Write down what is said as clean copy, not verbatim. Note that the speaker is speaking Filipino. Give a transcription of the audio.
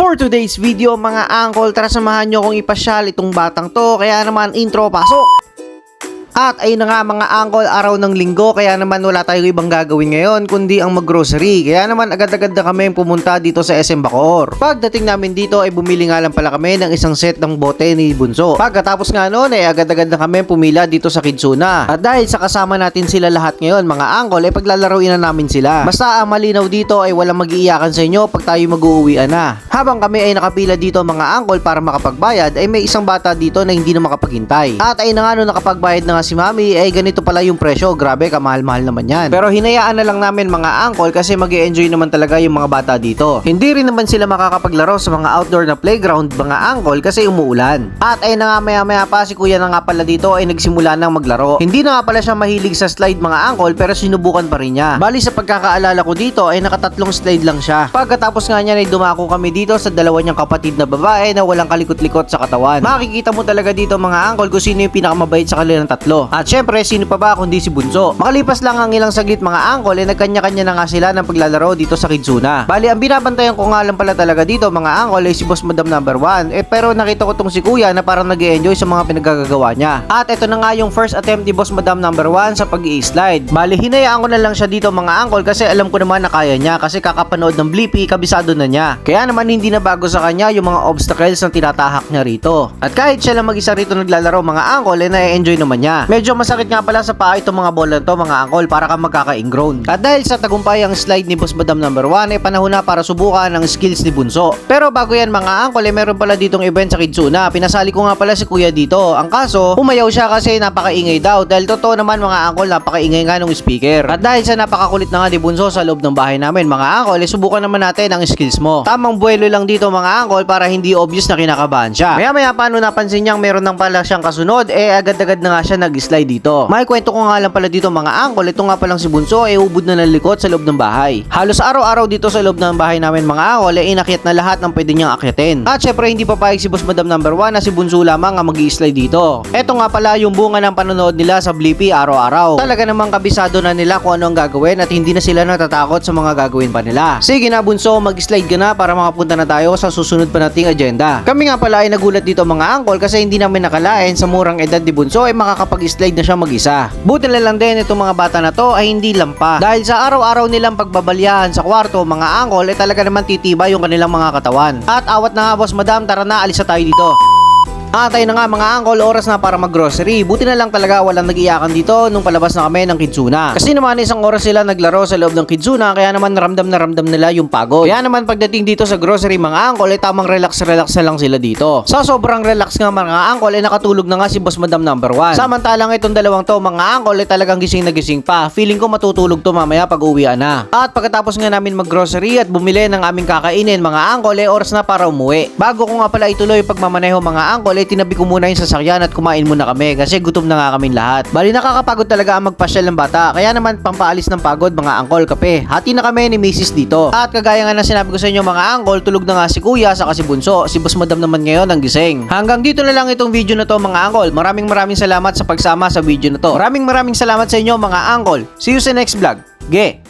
For today's video mga angkol, tara samahan nyo kong ipasyal itong batang to. Kaya naman intro, pasok! At ayun na nga mga angkol, araw ng linggo, kaya naman wala tayong ibang gagawin ngayon kundi ang mag-grocery. Kaya naman agad-agad na kami pumunta dito sa SM Bacoor. Pagdating namin dito ay bumili nga lang pala kami ng isang set ng bote ni Bunso. Pagkatapos nga noon ay agad-agad na kami pumila dito sa Kidzuna. At dahil sa kasama natin sila lahat ngayon mga angkol ay paglalaroin na namin sila. Basta ang malinaw dito ay walang mag-iiyakan sa inyo pag tayo mag-uuwian na. Habang kami ay nakapila dito mga angkol para makapagbayad ay may isang bata dito na hindi na makapaghintay. At ay na nga no, nakapagbayad na nga si Mami, ay ganito pala yung presyo. Grabe, kamahal-mahal naman yan. Pero hinayaan na lang namin mga angkol kasi mag-e-enjoy naman talaga yung mga bata dito. Hindi rin naman sila makakapaglaro sa mga outdoor na playground mga angkol kasi umuulan. At ay na nga maya-maya pa si kuya na nga pala dito ay nagsimula nang maglaro. Hindi na nga pala siya mahilig sa slide mga angkol pero sinubukan pa rin niya. Bali sa pagkakaalala ko dito ay nakatatlong slide lang siya. Pagkatapos nga niya ay dumako kami dito sa dalawa niyang kapatid na babae na walang kalikot-likot sa katawan. Makikita mo talaga dito mga angkol kung sino yung pinakamabait sa kanilang tatlo. At syempre, sino pa ba kundi si Bunso. Makalipas lang ang ilang saglit mga angkol, eh nagkanya-kanya na nga sila ng paglalaro dito sa Kidzuna. Bali, ang binabantayan ko nga lang pala talaga dito mga angkol ay si Boss Madam number 1. Pero nakita ko tong si Kuya na parang nag-e-enjoy sa mga pinagagagawa niya. At ito na nga yung first attempt ni Boss Madam number 1 sa pag-i-slide. Bali, hinayaan ko na lang siya dito mga angkol kasi alam ko naman na kaya niya kasi kakapanood ng Blippi, kabisado na niya. Kaya naman hindi na bago sa kanya yung mga obstacles na tinatahak niya rito. At kahit siya lang mag-isa rito naglalaro mga angkol, eh na-enjoy naman niya. Medyo masakit nga pala sa paa itong mga bola to mga angkol para ka magkaka-ingrown. At dahil sa tagumpay ang slide ni Boss Madam number 1 ay panahon na para subukan ang skills ni Bunso. Pero bago yan mga angkol ay meron pala ditong event sa Kidzuna. Pinasali ko nga pala si Kuya dito. Ang kaso, umayaw siya kasi napakaingay daw. Dahil totoo naman mga angkol, napakaingay nga ng speaker. At dahil sa napakakulit na nga ni Bunso sa loob ng bahay namin mga angkol, ay subukan naman natin ang skills mo. Tamang buwelo lang dito mga angkol para hindi obvious na kinakabahan siya. Maya-maya paano napansin niyang meron nang pala siyang kasunod, eh agad-agad na nga siya nag-slide dito. May kwento ko nga lang pala dito mga angkol, ito nga palang si Bunso ay ubod na ng likod sa loob ng bahay. Halos araw-araw dito sa loob ng bahay namin mga angkol ay inakyat na lahat ng pwede niyang akyatin. At syempre hindi papayag si Boss Madam number 1 na si Bunso lamang ang mag-i-slide dito. Ito nga pala yung bunga ng panonood nila sa Blippi araw-araw. Talaga namang kabisado na nila kung ano ang gagawin at hindi na sila natatakot sa mga gagawin pa nila. Sige na Bunso, mag-slide ka na para makapunta na tayo sa susunod pa nating agenda. Kami nga pala ay nagulat dito mga angkol kasi hindi namin nakalain sa murang edad ni Bunso ay makakapag-slide na siya mag-isa. Buti na lang din itong mga bata na to ay hindi lampa. Dahil sa araw-araw nilang pagbabalyahan sa kwarto mga angkol ay talaga naman titiba yung kanilang mga katawan. At awat na nga Boss Madam, tara na, alis na tayo dito. Atay na nga mga angkol, oras na para mag-grocery. Buti na lang talaga walang nag-iyakan dito nung palabas na kami ng Kidzuna. Kasi naman isang oras sila naglaro sa loob ng Kidzuna kaya naman naramdam na ramdam nila yung pagod. Kaya naman pagdating dito sa grocery mga angkol ay tamang relax-relax na lang sila dito. Sa sobrang relax nga mga angkol ay nakatulog na nga si Boss Madam number 1. Samantalang itong dalawang to mga angkol ay talagang gising na gising pa. Feeling ko matutulog to mamaya pag uwian na. At pagkatapos nga namin mag-grocery at bumili ng aming kakainin mga angkol ay oras na para umuwi. Bago ko nga pala ituloy pagmamaneho mga angkol ay tinabi ko muna yung sasakyan at kumain muna kami kasi gutom na nga kaming lahat. Bali nakakapagod talaga ang magpasyal ng bata kaya naman pampaalis ng pagod mga angkol, kape. Hati na kami ni Mrs. dito. At kagaya nga na sinabi ko sa inyo mga angkol, tulog na nga si Kuya saka si Bunso. Si Boss Madam naman ngayon ang gising. Hanggang dito na lang itong video na to mga angkol. Maraming salamat sa pagsama sa video na to. Maraming salamat sa inyo mga angkol. See you sa next vlog. Ge!